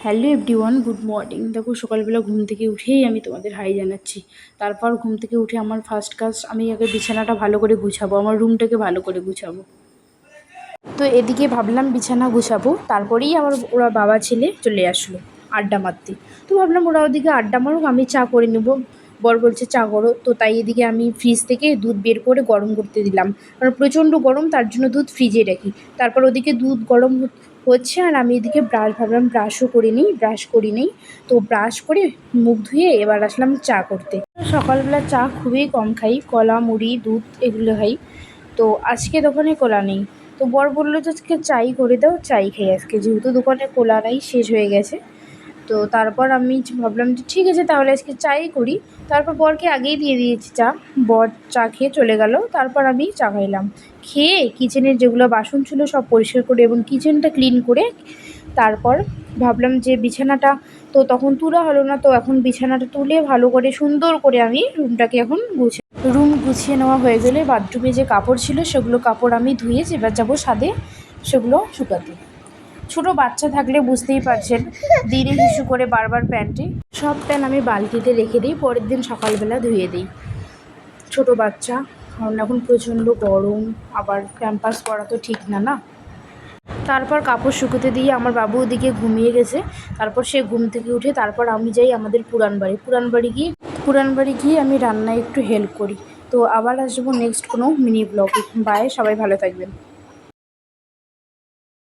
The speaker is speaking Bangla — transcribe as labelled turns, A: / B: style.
A: Hello everyone, good morning. দেখো সকালবেলা ঘুম থেকে উঠেই আমি তোমাদের হাই জানাচ্ছি। তারপর ঘুম থেকে উঠে আমার ফার্স্ট কাজ, আমি আগে বিছানাটা ভালো করে গুছাবো, আমার রুমটাকে ভালো করে গুছাবো। তো এদিকে ভাবলাম বিছানা গুছাবো, তারপরেই আমার ওরা বাবা ছেলে চলে আসলো আড্ডা মারতে। তো ভাবলাম ওরা ওদিকে আড্ডা মারুক, আমি চা করে নেবো। বর বলছে চা করো, তো তাই এদিকে আমি ফ্রিজ থেকে দুধ বের করে গরম করতে দিলাম, কারণ প্রচণ্ড গরম, তার জন্য দুধ ফ্রিজে রাখি। তারপর ওদিকে দুধ গরম হচ্ছে, আর আমি এদিকে ভাবলাম ব্রাশও করে নিই, ব্রাশ করি নিই। তো ব্রাশ করে মুখ ধুয়ে এবার আসলাম চা করতে। সকালবেলা চা খুবই কম খাই, কলা মুড়ি দুধ এগুলো খাই। তো আজকে দোকানে কলা নেই, তো বর বললো যে আজকে চাই করে দাও, চাই খাই আজকে, যেহেতু দোকানে কলা নাই, শেষ হয়ে গেছে। তো তারপর আমি ভাবলাম যে ঠিক আছে তাহলে আজকে চাই করি। তারপর বরকে আগেই দিয়ে দিয়েছি চা, বর চা খেয়ে চলে গেল। তারপর আমি চা খাইলাম, খেয়ে কিচেনের যেগুলো বাসন ছিল সব পরিষ্কার করে এবং কিচেনটা ক্লিন করে তারপর ভাবলাম যে বিছানাটা তো তখন তোলা হলো না, তো এখন বিছানাটা তুলে ভালো করে সুন্দর করে আমি রুমটাকে এখন রুম গুছিয়ে নেওয়া হয়ে গেলে বাথরুমে যে কাপড় ছিল সেগুলো কাপড় আমি ধুয়ে এবার যাবো ছাদে সেগুলো শুকাতে। ছোটো বাচ্চা থাকলে বুঝতেই পারছেন, দিনে হিসু করে বারবার প্যান্টে সব প্যান্ট আমি বালতিতে রেখে দিই, পরের দিন সকালবেলা ধুয়ে দিই। ছোটো বাচ্চা, কারণ এখন প্রচণ্ড গরম, আবার ক্যাম্পাস পরা তো ঠিক না না। তারপর কাপড় শুকোতে দিয়ে আমার বাবু ওদিকে ঘুমিয়ে গেছে। তারপর সে ঘুম থেকে উঠে তারপর আমি যাই আমাদের পুরান বাড়ি গিয়ে আমি রান্নায় একটু হেল্প করি। তো আবার আসবো নেক্সট কোনো মিনি ব্লগে। বাই, সবাই ভালো থাকবেন।